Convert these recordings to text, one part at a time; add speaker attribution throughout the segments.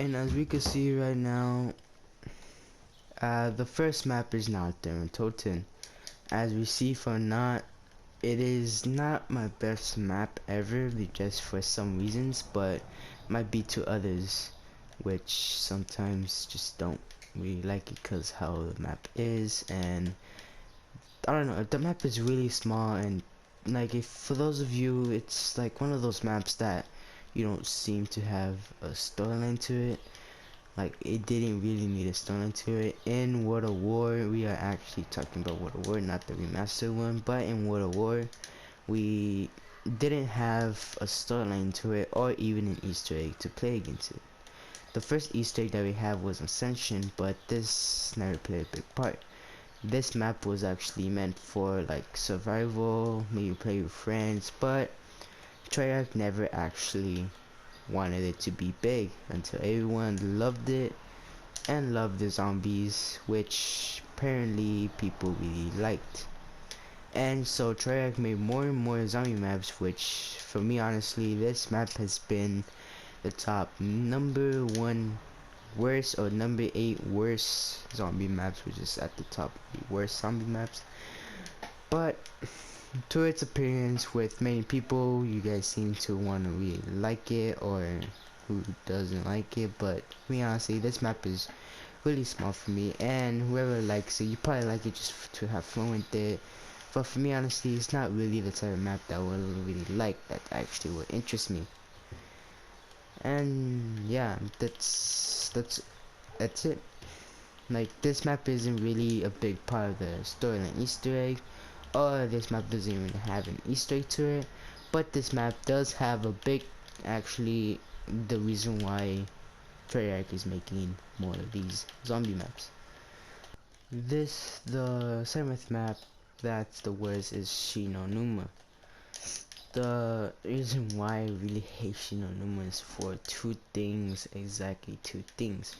Speaker 1: And as we can see right now, the first map is not there in Toten. As we see from not, it is not my best map ever, just for some reasons, but might be to others, which sometimes just don't really like it because how the map is. And I don't know, the map is really small, and like, if for those of you, it's like one of those maps that you don't seem to have a storyline to it. Like, it didn't really need a storyline to it. In World of War, we are actually talking about World of War, not the remastered one, but in World of War, we didn't have a storyline to it or even an Easter egg to play against it. The first Easter egg that we had was Ascension, but this never played a big part. This map was actually meant for like survival, maybe play with friends, but Treyarch never actually wanted it to be big until everyone loved it and loved the zombies, which apparently people really liked. And so Treyarch made more and more zombie maps, which for me honestly, this map has been the top number 1 worst or number 8 worst zombie maps, which is at the top of the worst zombie maps. But to its appearance with many people, you guys seem to want to really like it, or who doesn't like it. But me honestly, this map is really small for me, and whoever likes it, you probably like it just to have fun with it. But for me honestly, it's not really the type of map that I would really like, that actually would interest me. And yeah, that's it. Like, this map isn't really a big part of the storyline Easter egg, or this map doesn't even have an Easter egg to it, but this map does have a big, actually, the reason why Treyarch is making more of these zombie maps. The 7th map that's the worst is Shinonuma. The reason why I really hate Shinonuma is for two things, exactly two things.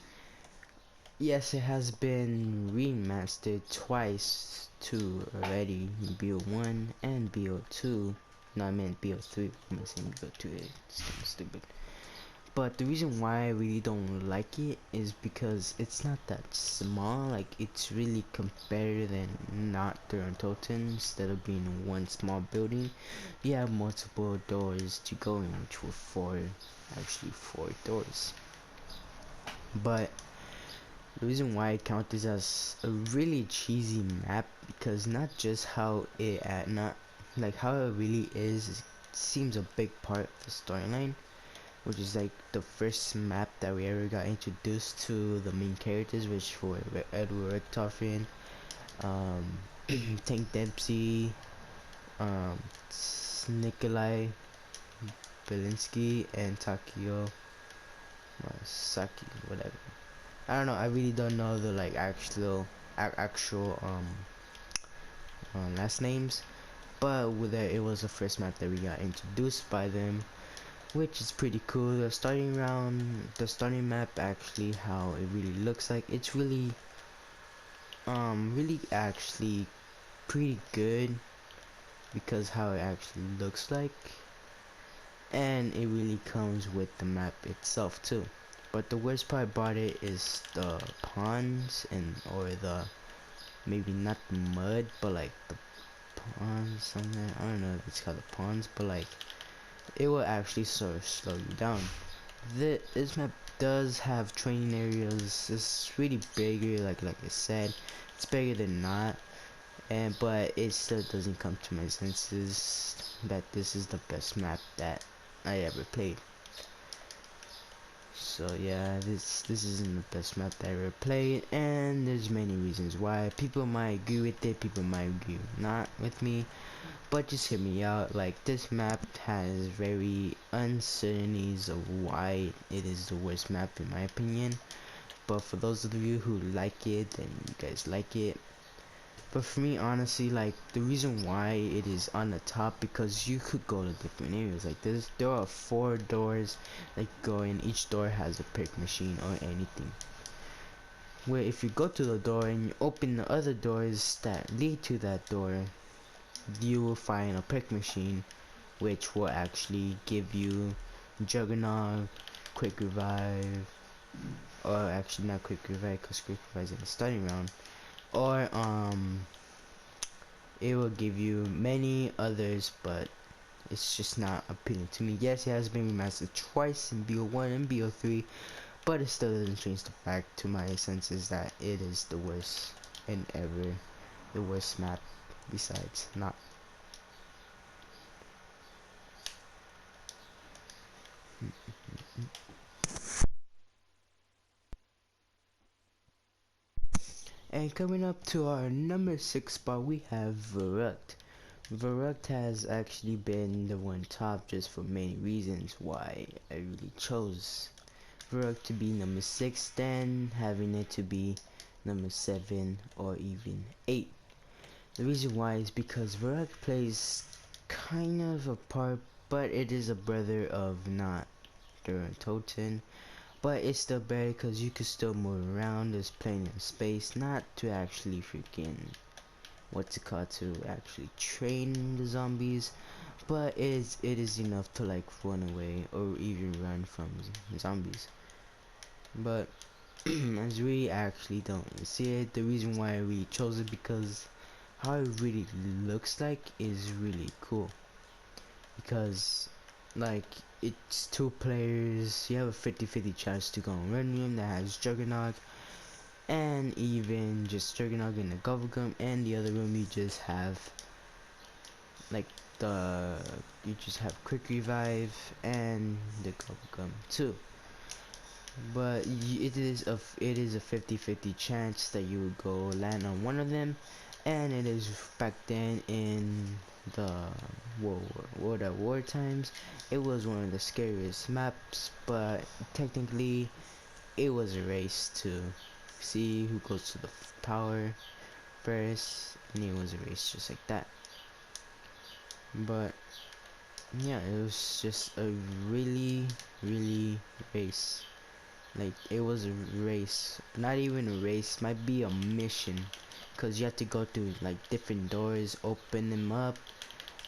Speaker 1: Yes, it has been remastered twice too already, BO1 and BO2. No, I meant BO3. I'm saying BO2. It's kind of stupid. But the reason why I really don't like it is because it's not that small. Like, it's really compared than not during Toten. Instead of being one small building, you have multiple doors to go in, which were actually four doors. But the reason why I count this as a really cheesy map, because not just how not like how it really is, it seems a big part of the storyline, which is like the first map that we ever got introduced to the main characters, which were Edward Toffin, Tank Dempsey, Nikolai Belinsky, and Takio Saki, whatever. I don't know. I really don't know the like actual last names, but it was the first map that we got introduced by them, which is pretty cool. The starting map, actually, how it really looks like, it's really actually pretty good, because how it actually looks like, and it really comes with the map itself too. But the worst part about it is the ponds, or the, maybe not the mud, but like the ponds somewhere. I don't know if it's called the ponds, but like, it will actually sort of slow you down. This map does have training areas. It's really bigger, like I said, it's bigger than not, but it still doesn't come to my senses that this is the best map that I ever played. So yeah, this isn't the best map that I ever played, and there's many reasons why. People might agree with it, people might agree not with me, but just hear me out. Like, this map has very uncertainties of why it is the worst map in my opinion. But for those of you who like it, then you guys like it. But for me, honestly, like, the reason why it is on the top, because you could go to different areas. Like, there are 4 doors that go in. Each door has a pick machine or anything. Where if you go to the door and you open the other doors that lead to that door, you will find a pick machine, which will actually give you Juggernaut, Quick Revive, or actually not quick revive, because quick revive is in the starting round, or it will give you many others, but it's just not appealing to me. Yes, it has been remastered twice in BO1 and BO3, but it still doesn't change the fact to my senses that it is the worst and ever, the worst map besides not. And coming up to our number 6 spot, we have Verrucht. Verrucht has actually been the one top just for many reasons why I really chose Verrucht to be number 6 than having it to be number 7 or even 8. The reason why is because Verrucht plays kind of a part, but it is a brother of not Toten. But it's still better because you can still move around. There's plenty of space, not to actually freaking what's it called, to actually train the zombies, but it is enough to like run away or even run from zombies. But as we actually don't see it, the reason why we chose it because how it really looks like is really cool, because like it's 2 players, you have a 50-50 chance to go and run room that has Juggernaut, and even just Juggernaut in the Gum, and the other room you just have like you just have quick revive and the Gum too. But it is a 50-50 chance that you would go land on one of them, and it is back then in the World at War times. It was one of the scariest maps, but technically it was a race to see who goes to the tower first, and it was a race just like that. But yeah, it was just a really race. Like it was a race, not even a race, might be a mission, because you have to go through like different doors, open them up,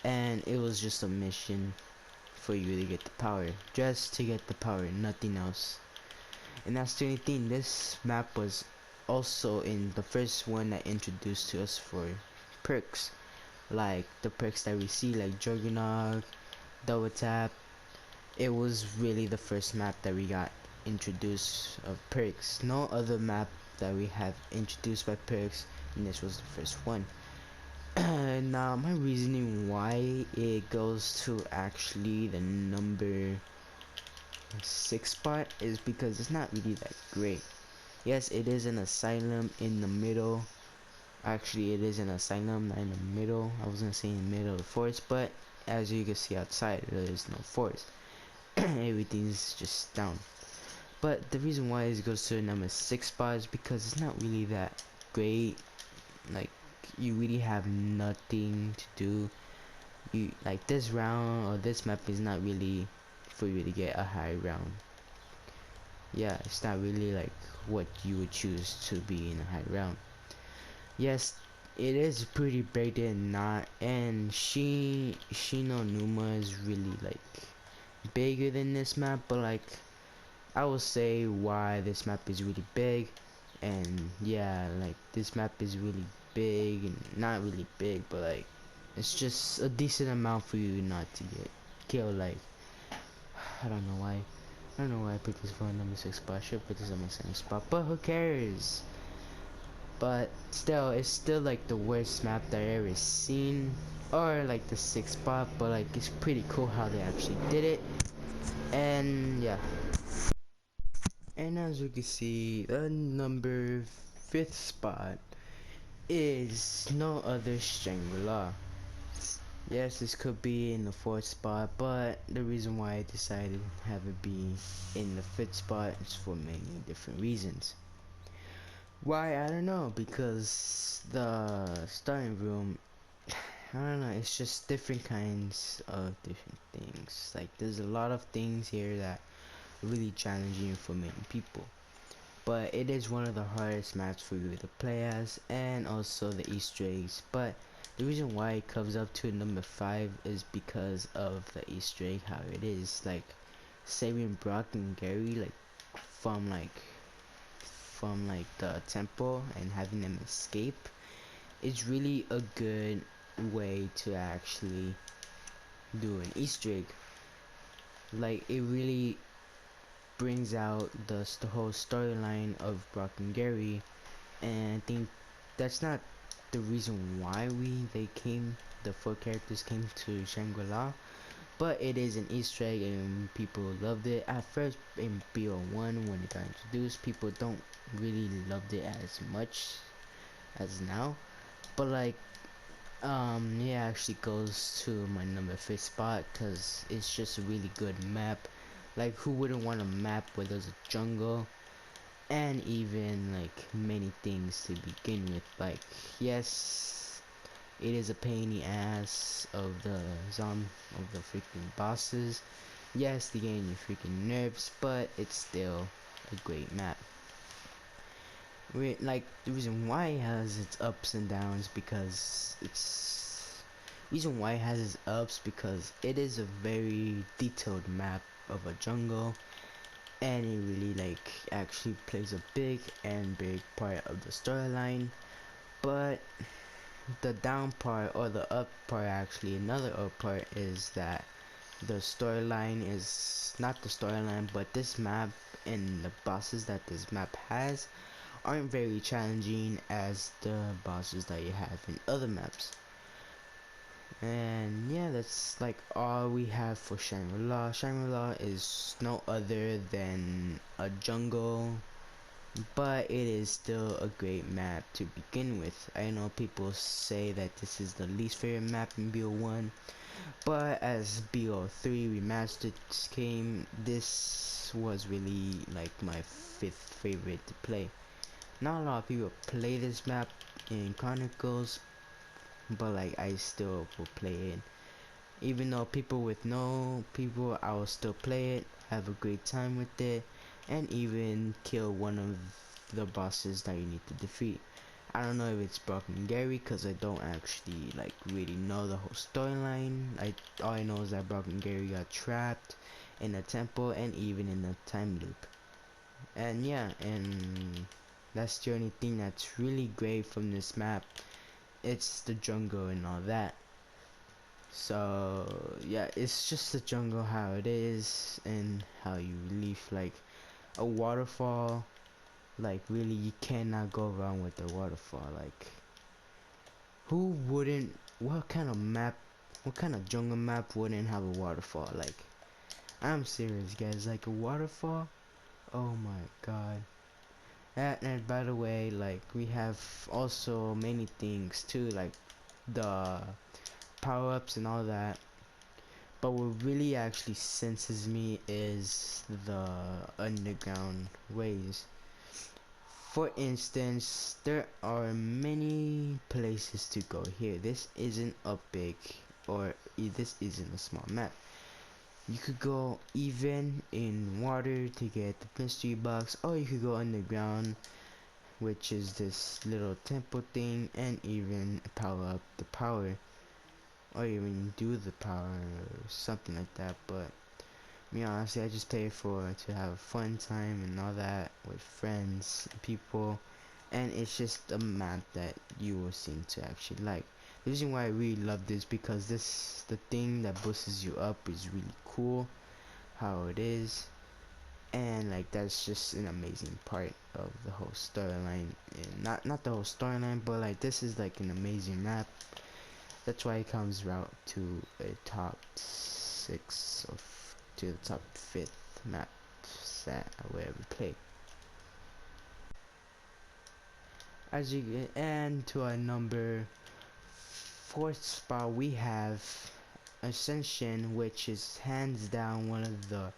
Speaker 1: and it was just a mission for you to get the power, just to get the power, nothing else. And that's the only thing. This map was also in the first one that introduced to us for perks, like the perks that we see like Juggernaut, Double Tap. It was really the first map that we got introduced of perks. No other map that we have introduced by perks, and this was the first one. Now my reasoning why it goes to actually the number 6 spot is because it's not really that great. Yes, it is an asylum in the middle. Actually, it is an asylum, not in the middle. I was gonna say in the middle of the forest, but as you can see outside, there is no forest. Everything's just down. But the reason why it goes to the number 6 spot is because it's not really that great. Like, you really have nothing to do. You like this round or this map is not really for you to get a high round. Yeah, it's not really like what you would choose to be in a high round. Yes, it is pretty big and not, and Shino Numa is really like bigger than this map, but like I will say why this map is really big. And yeah, like this map is really big, and not really big, but like it's just a decent amount for you not to get killed. Like I don't know why. I don't know why I put this for number 6 spot. I should put this on my 7th spot, but who cares? But still, it's still like the worst map that I ever seen, or like the 6th spot. But like it's pretty cool how they actually did it. And yeah. And as you can see, the number 5th spot is no other Shangri-La. Yes, this could be in the 4th spot, but the reason why I decided to have it be in the 5th spot is for many different reasons. Why? I don't know, because the starting room, I don't know, it's just different kinds of different things. Like there's a lot of things here that are really challenging for many people. But it is one of the hardest maps for you to play as, and also the Easter eggs. But the reason why it comes up to number 5 is because of the Easter egg, how it is like saving Brock and Gary like from like the temple and having them escape is really a good way to actually do an Easter egg. Like, it really brings out the whole storyline of Brock and Gary, and I think that's not the reason why the four characters came to Shangri-La, but it is an Easter egg and people loved it. At first in BO1 when it got introduced, people don't really loved it as much as now, but like it actually goes to my number 5th spot because it's just a really good map. Like, who wouldn't want a map where there's a jungle and even like many things to begin with? Like, yes, it is a pain in the ass of the freaking bosses. Yes, they gain your freaking nerves, but it's still a great map. Like, the reason why it has its ups and downs because it is a very detailed map of a jungle, and it really like actually plays a big part of the storyline. But the down part, or the up part, actually another up part, is that the storyline is not the storyline, but this map and the bosses that this map has aren't very challenging as the bosses that you have in other maps. And yeah, that's like all we have for Shangri-La. Shangri-La is no other than a jungle, but it is still a great map to begin with. I know people say that this is the least favorite map in BO1, but as BO3 remastered came, this was really like my 5th favorite to play. Not a lot of people play this map in Chronicles, but like I still will play it. Even though I will still play it, have a great time with it, and even kill one of the bosses that you need to defeat. I don't know if it's Brock and Gary because I don't actually like really know the whole storyline. All I know is that Brock and Gary got trapped in a temple and even in a time loop. And yeah, and that's the only thing that's really great from this map. It's the jungle and all that. So yeah, it's just the jungle how it is, and how you leave like a waterfall. Like, really, you cannot go wrong with the waterfall. Like, who wouldn't? What kind of jungle map wouldn't have a waterfall? Like, I'm serious, guys. Like, a waterfall, oh my god. And by the way, like, we have also many things too, like the power-ups and all that. But what really actually senses me is the underground ways. For instance, there are many places to go here. This isn't a big, or this isn't a small map. You could go even in water to get the mystery box, or you could go underground, which is this little temple thing, and even power up the power, or even do the power, or something like that. But me, honestly, I just play to have a fun time and all that with friends and people, and it's just a map that you will seem to actually like. The reason why I really love this because the thing that boosts you up is really cool, how it is, and like that's just an amazing part of the whole storyline. And not the whole storyline, but like this is like an amazing map. That's why it comes out to a top 6 or to the top 5th map that I will ever play. As you get, and to our number 4th spot, we have Ascension, which is hands down one of the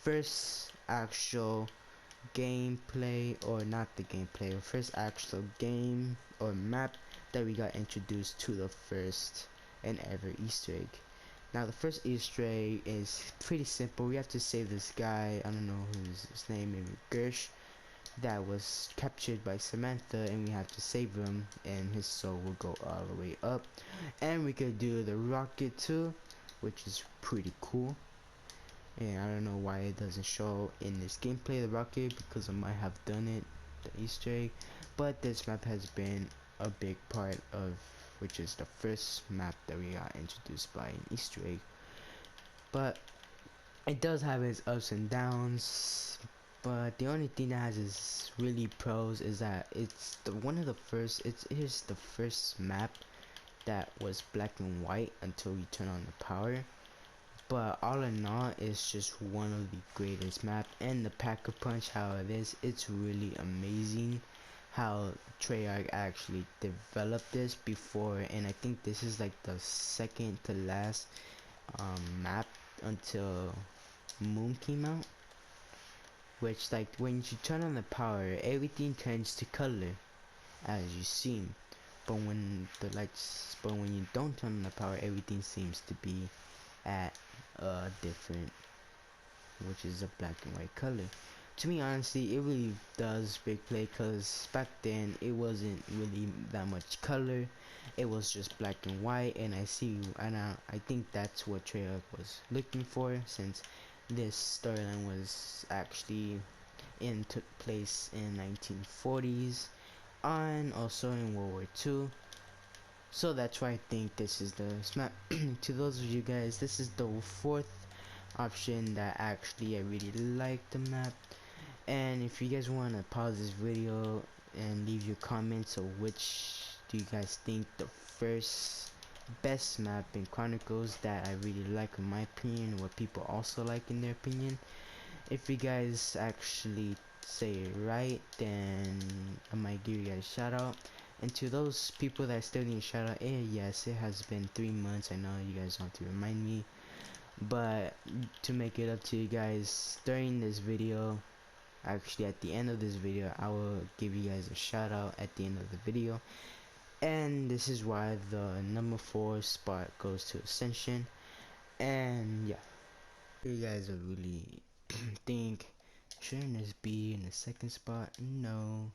Speaker 1: first actual gameplay, or not the gameplay, or first actual game or map that we got introduced to the first and ever Easter egg. Now the first Easter egg is pretty simple. We have to save this guy, I don't know who's his name, maybe Gersh, that was captured by Samantha, and we have to save him, and his soul will go all the way up. And we could do the rocket too, which is pretty cool. And I don't know why it doesn't show in this gameplay, the rocket, because I might have done it, the Easter egg. But this map has been a big part of, which is the first map that we got introduced by an Easter egg. But it does have its ups and downs. But the only thing that has its really pros is that it's one of the first. Here's the first map that was black and white until you turn on the power. But all in all, it's just one of the greatest map. And the Pack-a-Punch, how it is, it's really amazing how Treyarch actually developed this before. And I think this is like the second to last map until Moon came out. Which, like, when you turn on the power, everything turns to color, as you see. But when you don't turn on the power, everything seems to be at a different, which is a black and white color. To me, honestly, it really does big play, cause back then it wasn't really that much color. It was just black and white, and I think that's what Treyarch was looking for, since this storyline was actually took place in 1940s and also in World War II. So that's why I think this is the map. To those of you guys, this is the fourth option that actually I really like the map. And if you guys want to pause this video and leave your comments of which do you guys think the first best map in Chronicles that I really like in my opinion, what people also like in their opinion. If you guys actually say it right, then I might give you guys a shout out. And to those people that still need a shout out, yes, it has been 3 months. I know you guys want to remind me, but to make it up to you guys during this video, actually at the end of this video, I will give you guys a shout out at the end of the video. And this is why the number 4 spot goes to Ascension. And yeah, you guys are really think, shouldn't this be in the second spot? No.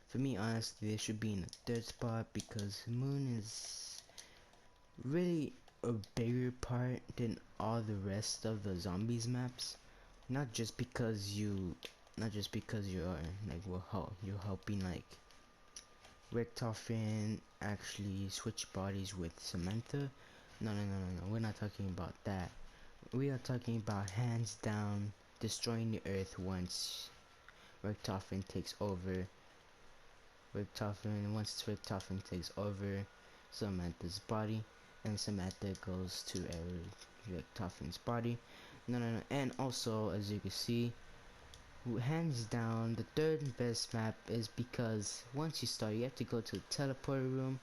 Speaker 1: For me, honestly, they should be in the third spot, because Moon is really a bigger part than all the rest of the zombies maps. Not just because you are like you're helping like Richtofen actually switch bodies with Samantha. No, we're not talking about that. We are talking about hands down destroying the earth once Richtofen takes over. Once Richtofen takes over Samantha's body, and Samantha goes to Richtofen's body. No. And also, as you can see, hands down, the third best map is because once you start, you have to go to the teleporter room,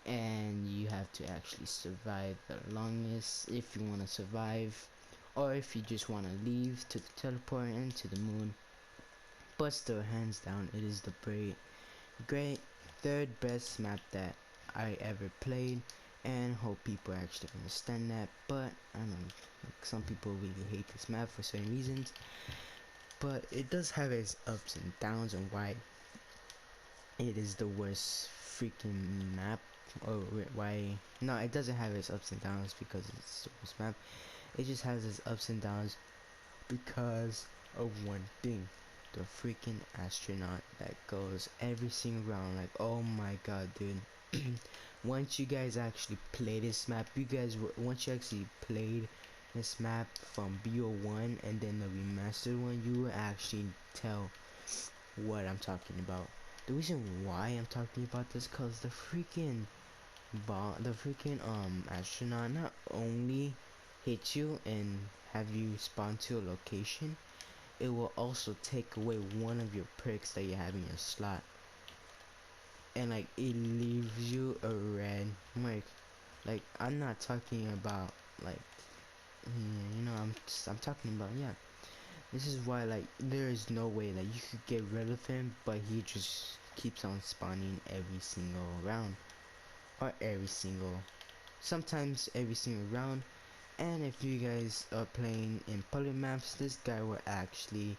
Speaker 1: and you have to actually survive the longest if you want to survive, or if you just want to leave to the teleporter and to the moon. But still, hands down, it is the great third best map that I ever played, and hope people actually understand that. But I know like, some people really hate this map for certain reasons, but it does have its ups and downs and why it is the worst freaking map, or why no, it doesn't have its ups and downs because it's the worst map. It just has its ups and downs because of one thing: the freaking astronaut that goes every single round. Like, oh my god, dude. Once you guys actually play this map, once you actually played this map from BO1 and then the remastered one, you will actually tell what I'm talking about. The reason why I'm talking about this, cause the freaking astronaut not only hit you and have you spawn to a location, it will also take away one of your perks that you have in your slot, and like it leaves you a red mark. Like, I'm not talking about like I'm talking about, yeah, this is why, like, there is no way that you could get rid of him, but he just keeps on spawning every single round, or sometimes every single round. And if you guys are playing in public maps, this guy will actually,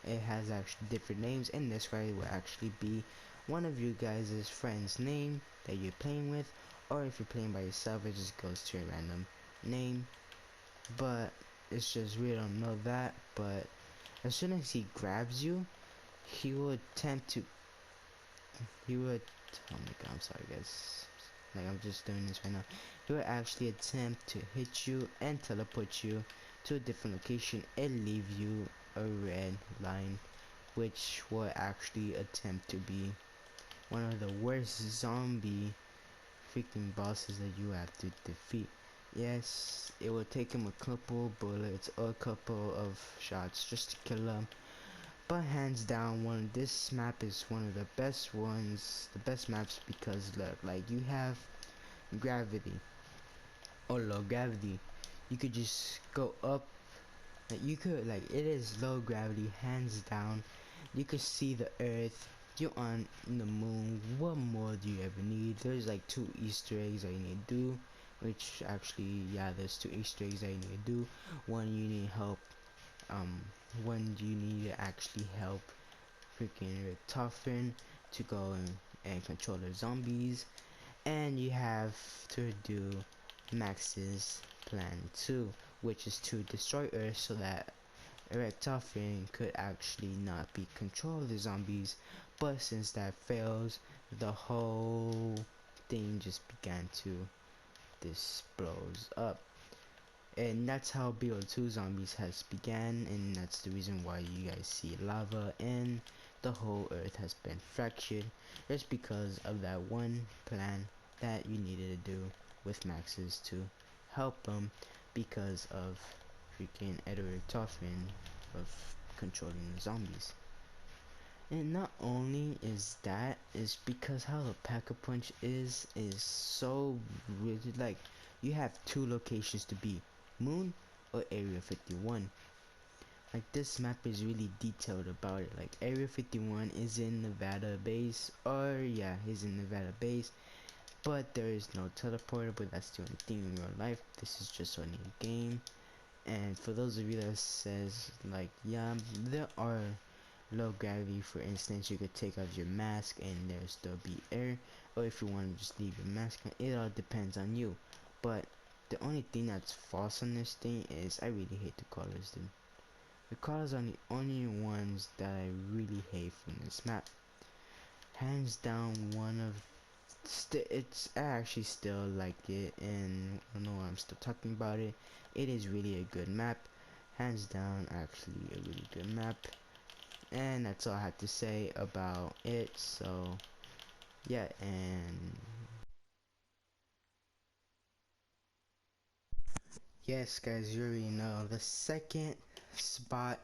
Speaker 1: it has actually different names, and this guy will actually be one of you guys' friends' name that you're playing with, or if you're playing by yourself, it just goes to a random name. But it's just we don't know that. But as soon as he grabs you, he will attempt to. He would. Oh my god, I'm sorry, guys. Like, I'm just doing this right now. He would actually attempt to hit you and teleport you to a different location and leave you a red line, which will actually attempt to be one of the worst zombie freaking bosses that you have to defeat. Yes, it will take him a couple bullets or a couple of shots just to kill him. But hands down, this map is one of the best ones, the best maps, because look, like, you have gravity or low gravity. You could just go up. Like, you could, like, it is low gravity, hands down. You could see the earth. You're on the moon. What more do you ever need? There's like 2 Easter eggs that you need to do. Which actually, yeah, there's 2 Easter eggs that you need to do. One, you need help. When you need to actually help freaking Toughen to go and control the zombies, and you have to do Max's plan 2, which is to destroy Earth so that Toughen could actually not be control of the zombies. But since that fails, the whole thing just began to this blows up. And that's how BO2 Zombies has began, and that's the reason why you guys see lava and the whole earth has been fractured, just because of that one plan that you needed to do with Max's to help them because of freaking Edward Toffin of controlling the zombies. And not only is that, is because how the Pack-a-Punch is so rigid. Like, you have 2 locations to be, Moon or Area 51. Like, this map is really detailed about it. Like, Area 51 is in Nevada base, or yeah, is in Nevada base, but there is no teleporter. But that's the only thing in real life. This is just only a game. And for those of you that says, like, yeah, there are low gravity, for instance, you could take off your mask and there still be air, or if you want to just leave your mask on, it all depends on you. But the only thing that's false on this thing is, I really hate the colors, dude. The colors are the only ones that I really hate from this map. Hands down, one of I actually still like it, and I know I'm still talking about it. It is really a good map, hands down, actually a really good map. And that's all I had to say about it. So yeah, and yes, guys, you already know the second spot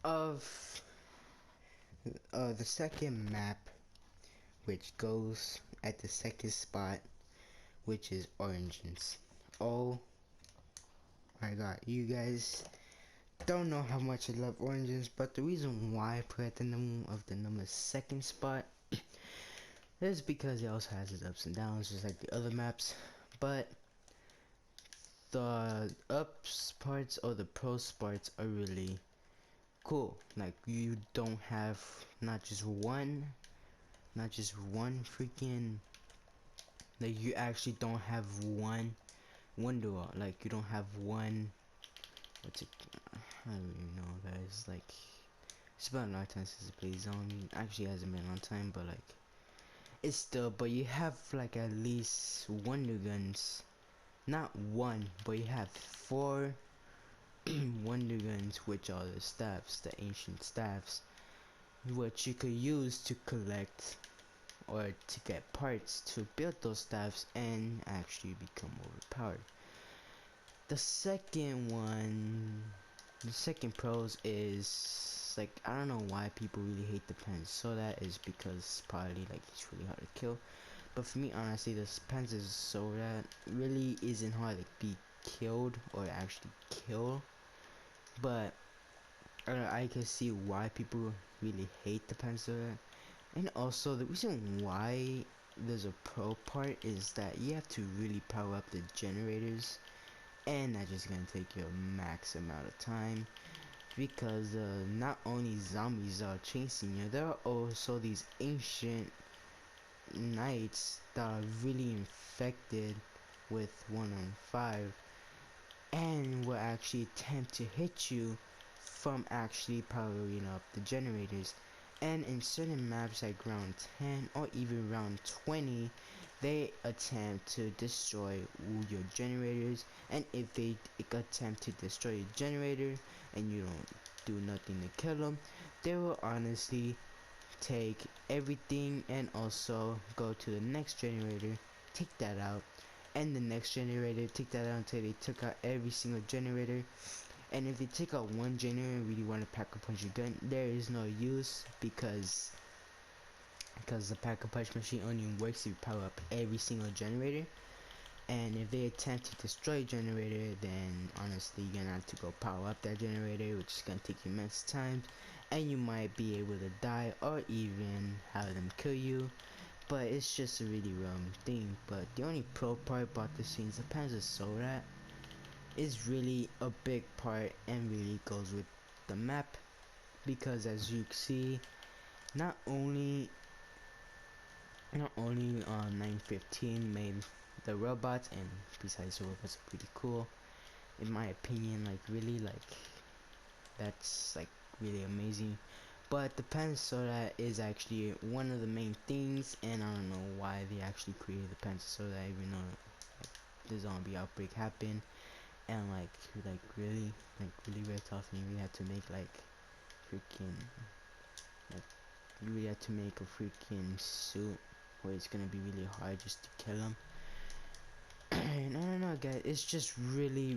Speaker 1: of the second map, which goes at the second spot, which is Origins. Oh my god, you guys don't know how much I love Origins, but the reason why I put at the number second spot is because it also has its ups and downs, just like the other maps. But the ups parts or the pros parts are really cool. Like, you don't have not just one freaking, like, you actually don't have one window. Like, you don't have one, what's it, I don't even know, guys. Like, it's been a long time since I played Zombie. Actually, it hasn't been a long time, but like, it's still, but you have like at least wonder guns. Not one, but you have 4 wonder guns, which are the staffs, the ancient staffs, which you could use to collect or to get parts to build those staffs and actually become overpowered. The second one, the second pros is, like, I don't know why people really hate the pens. So that is because probably like it's really hard to kill. But for me, honestly, the pens is so that really isn't hard to be killed or actually kill. But I can see why people really hate the pencil. And also the reason why there's a pro part is that you have to really power up the generators, and that's just gonna take you a max amount of time, because not only zombies are chasing you, there are also these ancient knights that are really infected with 1 on 5. and will actually attempt to hit you from actually powering up the generators. And in certain maps like round 10 or even round 20, they attempt to destroy your generators, and if they attempt to destroy your generator and you don't do nothing to kill them, they will honestly take everything and also go to the next generator, take that out, and the next generator, take that out until they took out every single generator. And if they take out one generator and really want to pack a punch your gun, there is no use, because the pack a punch machine only works if you power up every single generator. And if they attempt to destroy a generator, then honestly you're gonna have to go power up that generator, which is gonna take you immense time, and you might be able to die or even have them kill you. But it's just a really dumb thing. But the only pro part about this thing is the Panzer Soldat is really a big part and really goes with the map, because as you can see, not only 915 made the robots, and besides the robots are pretty cool in my opinion, like really, like that's like really amazing. But the Panzer is actually one of the main things, and I don't know why they actually created the Panzer, even though like, the zombie outbreak happened, and like really very tough, and you really had to make like freaking, like you really had to make a freaking suit where it's gonna be really hard just to kill them. And I don't know guys, it's just really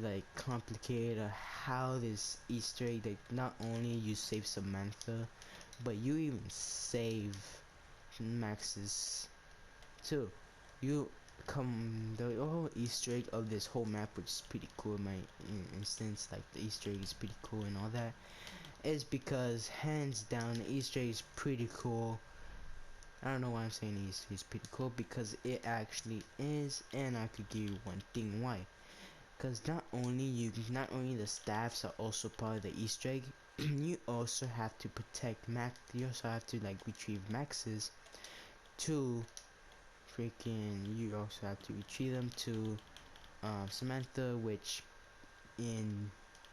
Speaker 1: like complicated how this Easter egg, like not only you save Samantha, but you even save Max's too. You come, the whole Easter egg of this whole map, which is pretty cool in my instance, like the Easter egg is pretty cool and all that, is because hands down the Easter egg is pretty cool. I don't know why I'm saying he's pretty cool, because it actually is, and I could give you one thing why. Because not only the staffs are also part of the Easter egg, you also have to protect Max. You also have to like retrieve Maxes to freaking. You also have to retrieve them to Samantha, which in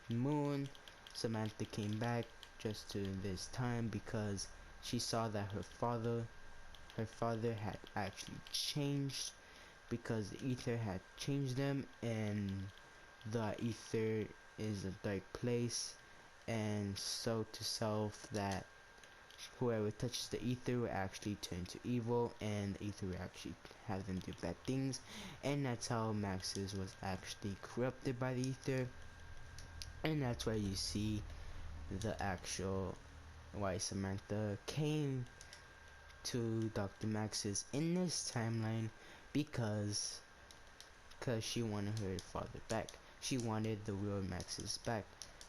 Speaker 1: Moon, Samantha came back just to this time because she saw that her father had actually changed, because the ether had changed them, and the ether is a dark place, and so to self that whoever touches the ether will actually turn to evil, and the ether will actually have them do bad things, and that's how Max's was actually corrupted by the ether. And that's why you see the actual why Samantha came to Dr. Max's in this timeline, because she wanted her father back. She wanted the real Max's back.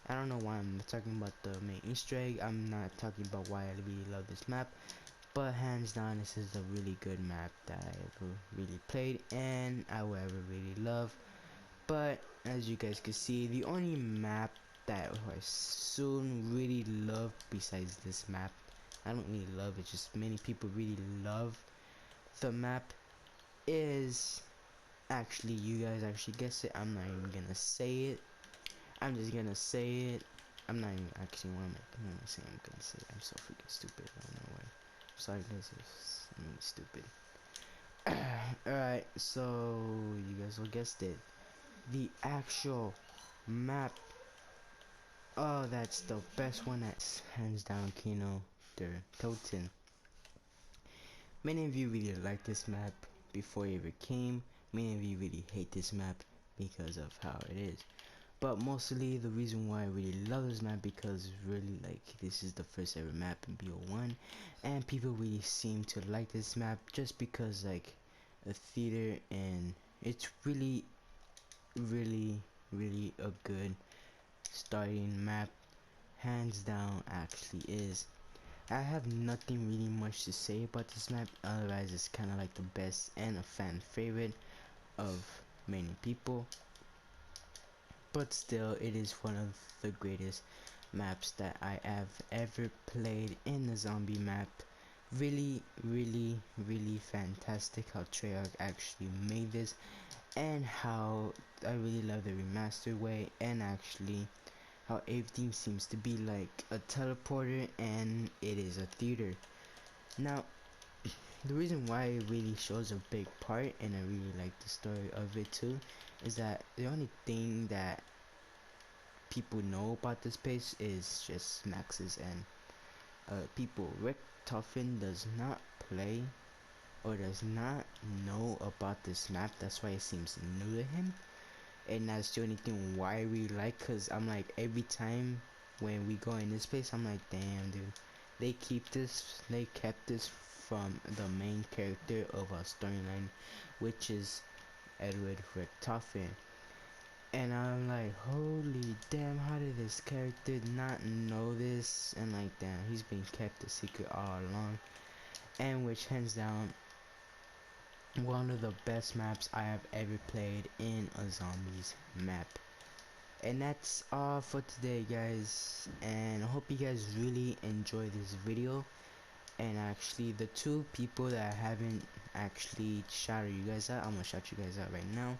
Speaker 1: I don't know why I'm talking about the main Easter egg. I'm not talking about why I really love this map, but hands down this is a really good map that I ever really played and I will ever really love. But as you guys can see, the only map that I soon really love besides this map, I don't really love it, just many people really love the map, is actually, you guys actually guessed it, I'm not even gonna say it, I'm just gonna say it, I'm not even actually want to I'm gonna say it, I'm so freaking stupid, I don't know why, I'm sorry guys, I'm really stupid. Alright, so you guys all guessed it, the actual map. Oh, that's the best one. That's hands down Kino der Toten. Many of you really like this map before it ever came. Many of you really hate this map because of how it is. But mostly the reason why I really love this map, because really like this is the first ever map in BO1, and people really seem to like this map just because like a theater, and it's really a good starting map, hands down actually is. I have nothing really much to say about this map, otherwise it's kind of like the best and a fan favorite of many people, but still it is one of the greatest maps that I have ever played in the zombie map. Really fantastic how Treyarch actually made this, and how I really love the remastered way, and actually how everything seems to be like a teleporter and it is a theater. Now, the reason why it really shows a big part, and I really like the story of it too, is that the only thing that people know about this place is just Max's and people. Rick Toffin does not play or does not know about this map. That's why it seems new to him, and that's the only thing why I really like, cause I'm like, every time when we go in this place, I'm like, damn dude, they kept this from the main character of our storyline, which is Edward Rick Toffin. And I'm like, holy damn, how did this character not know this? And like, damn, he's been kept a secret all along. And which hands down one of the best maps I have ever played in a zombies map. And that's all for today, guys, and I hope you guys really enjoy this video. And actually, the two people that I haven't actually shouted you guys out, I'm gonna shout you guys out right now,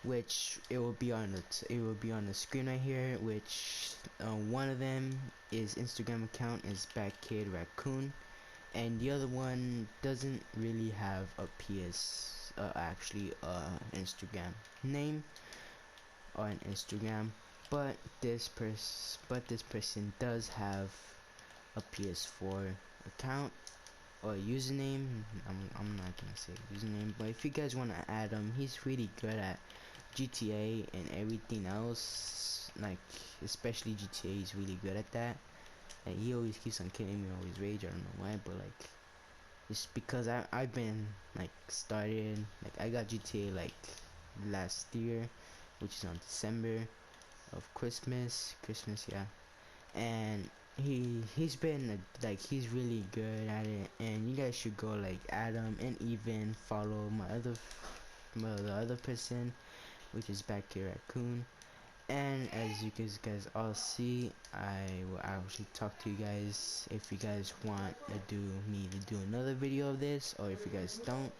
Speaker 1: which it will be on the screen right here, which one of them is Instagram account is Backkid Raccoon, and the other one doesn't really have a PS actually Instagram name or an Instagram, but this person does have a PS4 account or username. I'm not gonna say username, but if you guys want to add him, he's really good at GTA and everything else, like especially GTA. He's really good at that. Like, he always keeps on killing me, always rage. I don't know why, but like, it's because I've been like started, like I got GTA like last year, which is on December of Christmas, yeah. And he's been like, he's really good at it, and you guys should go like add him and even follow the other person, which is Back here Raccoon. And as you guys all see, I will actually talk to you guys if you guys want me to do another video of this, or if you guys don't.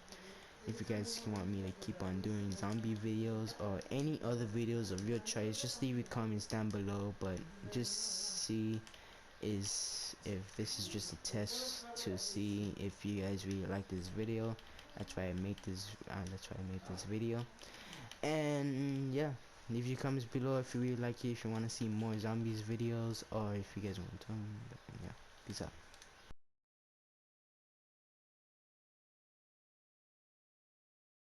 Speaker 1: If you guys want me to keep on doing zombie videos or any other videos of your choice, just leave your comments down below. But just see if this is just a test to see if you guys really like this video. That's why I make this. That's why I made this video. And yeah, leave your comments below if you really like it. If you want to see more zombies videos, or if you guys want to. Yeah, peace out.